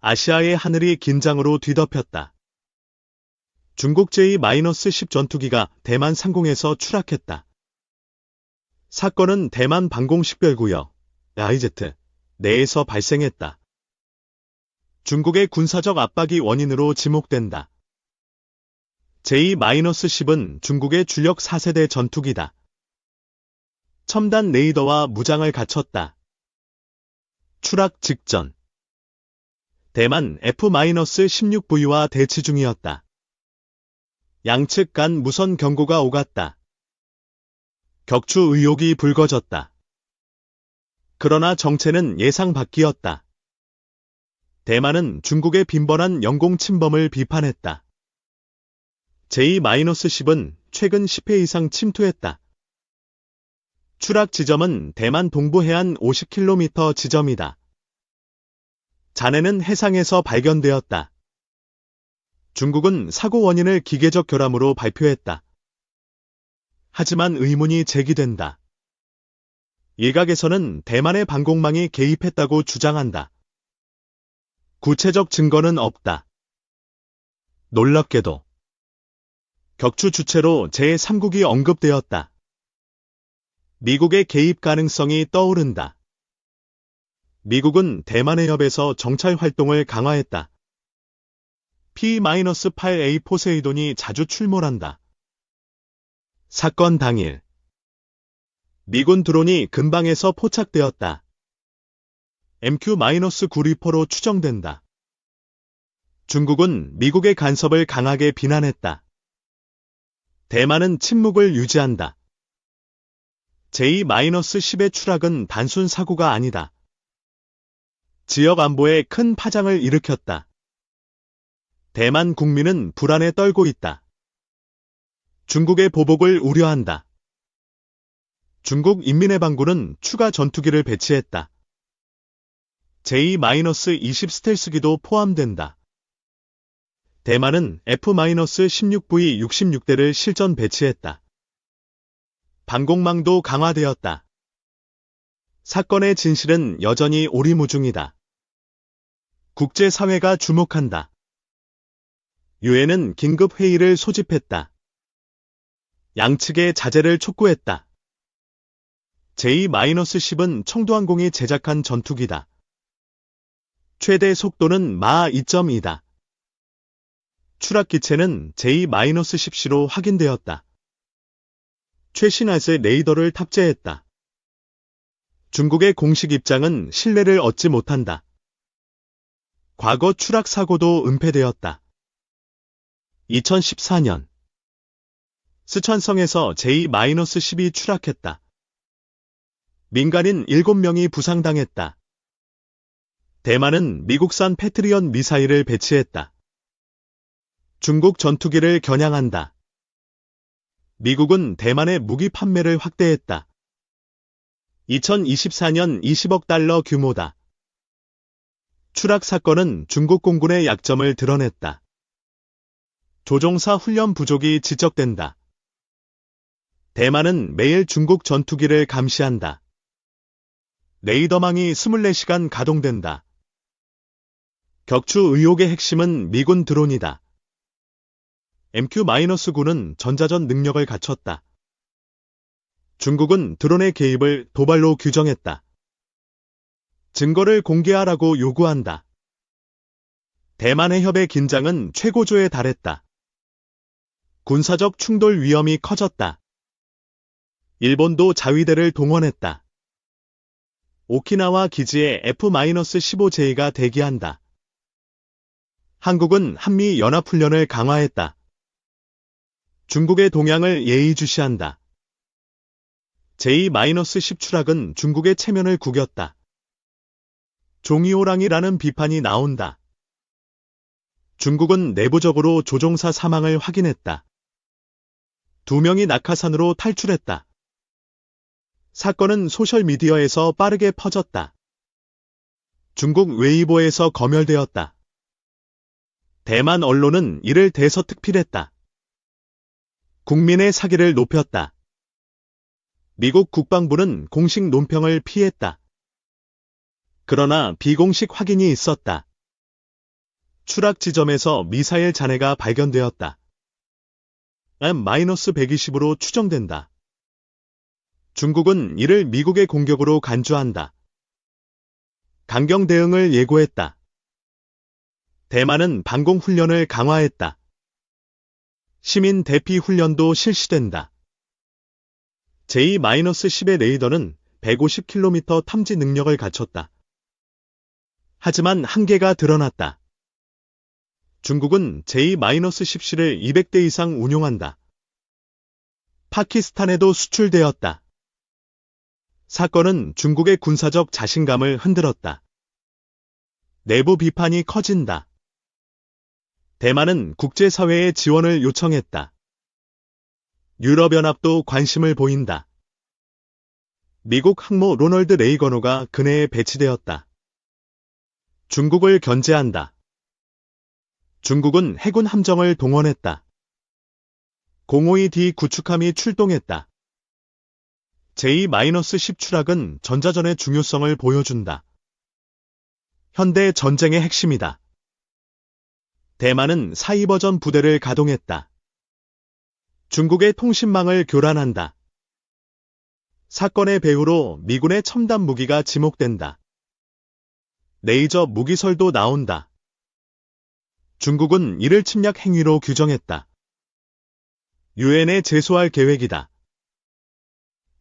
아시아의 하늘이 긴장으로 뒤덮였다. 중국 J-10 전투기가 대만 상공에서 추락했다. 사건은 대만 방공식별구역 (IZ) 내에서 발생했다. 중국의 군사적 압박이 원인으로 지목된다. J-10은 중국의 주력 4세대 전투기다. 첨단 레이더와 무장을 갖췄다. 추락 직전 대만 F-16V와 대치 중이었다. 양측 간 무선 경고가 오갔다. 격추 의혹이 불거졌다. 그러나 정체는 예상 밖이었다. 대만은 중국의 빈번한 영공 침범을 비판했다. J-10은 최근 10회 이상 침투했다. 추락 지점은 대만 동부 해안 50km 지점이다. 잔해는 해상에서 발견되었다. 중국은 사고 원인을 기계적 결함으로 발표했다. 하지만 의문이 제기된다. 일각에서는 대만의 방공망이 개입했다고 주장한다. 구체적 증거는 없다. 놀랍게도 격추 주체로 제3국이 언급되었다. 미국의 개입 가능성이 떠오른다. 미국은 대만 해협에서 정찰 활동을 강화했다. P-8A 포세이돈이 자주 출몰한다. 사건 당일 미군 드론이 근방에서 포착되었다. MQ-9 리퍼로 추정된다. 중국은 미국의 간섭을 강하게 비난했다. 대만은 침묵을 유지한다. J-10의 추락은 단순 사고가 아니다. 지역 안보에 큰 파장을 일으켰다. 대만 국민은 불안에 떨고 있다. 중국의 보복을 우려한다. 중국 인민해방군은 추가 전투기를 배치했다. J-20 스텔스기도 포함된다. 대만은 F-16V 66대를 실전 배치했다. 방공망도 강화되었다. 사건의 진실은 여전히 오리무중이다. 국제사회가 주목한다. 유엔은 긴급회의를 소집했다. 양측의 자제를 촉구했다. J-10은 청도항공이 제작한 전투기다. 최대 속도는 마 2.2다. 추락 기체는 J-10C로 확인되었다. 최신 알스 레이더를 탑재했다. 중국의 공식 입장은 신뢰를 얻지 못한다. 과거 추락 사고도 은폐되었다. 2014년 스촨성에서 J-12 추락했다. 민간인 7명이 부상당했다. 대만은 미국산 패트리언 미사일을 배치했다. 중국 전투기를 겨냥한다. 미국은 대만의 무기 판매를 확대했다. 2024년 20억 달러 규모다. 추락 사건은 중국 공군의 약점을 드러냈다. 조종사 훈련 부족이 지적된다. 대만은 매일 중국 전투기를 감시한다. 레이더망이 24시간 가동된다. 격추 의혹의 핵심은 미군 드론이다. MQ-9는 전자전 능력을 갖췄다. 중국은 드론의 개입을 도발로 규정했다. 증거를 공개하라고 요구한다. 대만 해협의 긴장은 최고조에 달했다. 군사적 충돌 위험이 커졌다. 일본도 자위대를 동원했다. 오키나와 기지에 F-15J가 대기한다. 한국은 한미 연합훈련을 강화했다. 중국의 동향을 예의주시한다. J-10 추락은 중국의 체면을 구겼다. 종이호랑이라는 비판이 나온다. 중국은 내부적으로 조종사 사망을 확인했다. 2명이 낙하산으로 탈출했다. 사건은 소셜미디어에서 빠르게 퍼졌다. 중국 웨이보에서 검열되었다. 대만 언론은 이를 대서특필했다. 국민의 사기를 높였다. 미국 국방부는 공식 논평을 피했다. 그러나 비공식 확인이 있었다. 추락 지점에서 미사일 잔해가 발견되었다. M-120으로 추정된다. 중국은 이를 미국의 공격으로 간주한다. 강경 대응을 예고했다. 대만은 방공훈련을 강화했다. 시민 대피 훈련도 실시된다. J-10의 레이더는 150km 탐지 능력을 갖췄다. 하지만 한계가 드러났다. 중국은 J-10C를 200대 이상 운용한다. 파키스탄에도 수출되었다. 사건은 중국의 군사적 자신감을 흔들었다. 내부 비판이 커진다. 대만은 국제사회의 지원을 요청했다. 유럽연합도 관심을 보인다. 미국 항모 로널드 레이건호가 근해에 배치되었다. 중국을 견제한다. 중국은 해군 함정을 동원했다. 052D 구축함이 출동했다. J-10 추락은 전자전의 중요성을 보여준다. 현대 전쟁의 핵심이다. 대만은 사이버전 부대를 가동했다. 중국의 통신망을 교란한다. 사건의 배후로 미군의 첨단 무기가 지목된다. 레이저 무기설도 나온다. 중국은 이를 침략 행위로 규정했다. 유엔에 제소할 계획이다.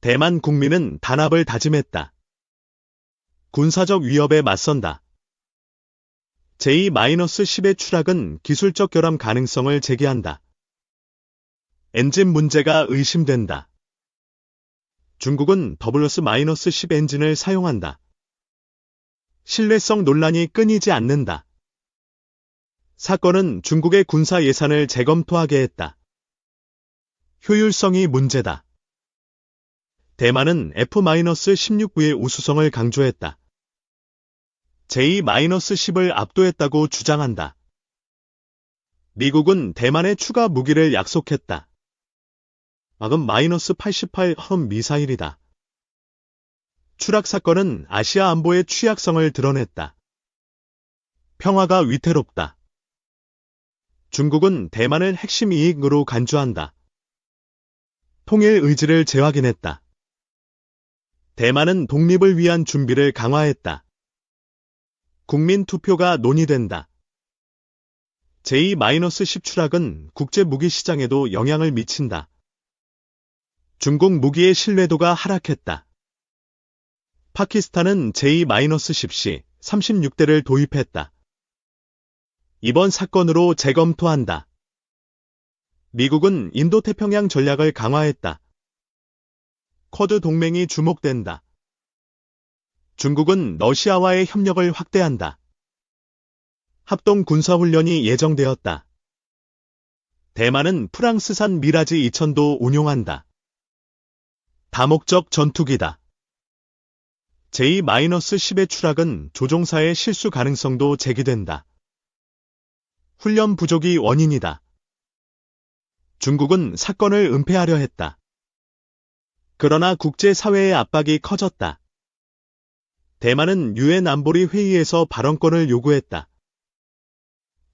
대만 국민은 단합을 다짐했다. 군사적 위협에 맞선다. J-10의 추락은 기술적 결함 가능성을 제기한다. 엔진 문제가 의심된다. 중국은 WS-10 엔진을 사용한다. 신뢰성 논란이 끊이지 않는다. 사건은 중국의 군사 예산을 재검토하게 했다. 효율성이 문제다. 대만은 F-16V의 우수성을 강조했다. J-10을 압도했다고 주장한다. 미국은 대만에 추가 무기를 약속했다. M-88 험 미사일이다. 추락 사건은 아시아 안보의 취약성을 드러냈다. 평화가 위태롭다. 중국은 대만을 핵심 이익으로 간주한다. 통일 의지를 재확인했다. 대만은 독립을 위한 준비를 강화했다. 국민 투표가 논의된다. J-10 추락은 국제 무기 시장에도 영향을 미친다. 중국 무기의 신뢰도가 하락했다. 파키스탄은 J-10C 36대를 도입했다. 이번 사건으로 재검토한다. 미국은 인도태평양 전략을 강화했다. 쿼드 동맹이 주목된다. 중국은 러시아와의 협력을 확대한다. 합동 군사훈련이 예정되었다. 대만은 프랑스산 미라지 2000도 운용한다. 다목적 전투기다. J-10의 추락은 조종사의 실수 가능성도 제기된다. 훈련 부족이 원인이다. 중국은 사건을 은폐하려 했다. 그러나 국제사회의 압박이 커졌다. 대만은 유엔 안보리 회의에서 발언권을 요구했다.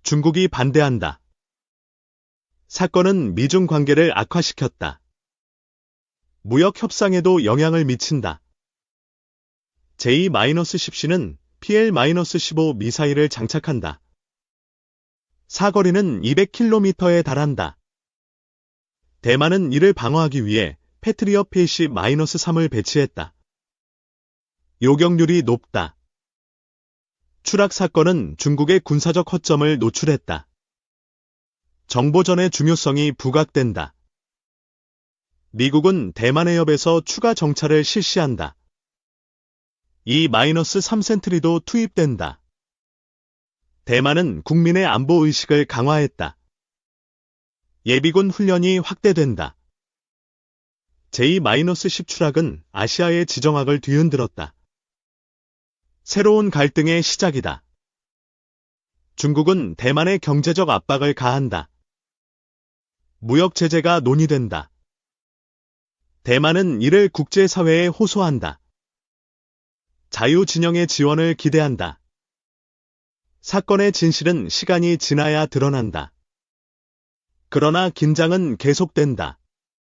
중국이 반대한다. 사건은 미중 관계를 악화시켰다. 무역 협상에도 영향을 미친다. J-10C는 PL-15 미사일을 장착한다. 사거리는 200km에 달한다. 대만은 이를 방어하기 위해 패트리엇 PC-3을 배치했다. 요격률이 높다. 추락 사건은 중국의 군사적 허점을 노출했다. 정보전의 중요성이 부각된다. 미국은 대만 해협에서 추가 정찰을 실시한다. E-3 센트리도 투입된다. 대만은 국민의 안보 의식을 강화했다. 예비군 훈련이 확대된다. J-10 추락은 아시아의 지정학을 뒤흔들었다. 새로운 갈등의 시작이다. 중국은 대만의 경제적 압박을 가한다. 무역 제재가 논의된다. 대만은 이를 국제사회에 호소한다. 자유진영의 지원을 기대한다. 사건의 진실은 시간이 지나야 드러난다. 그러나 긴장은 계속된다.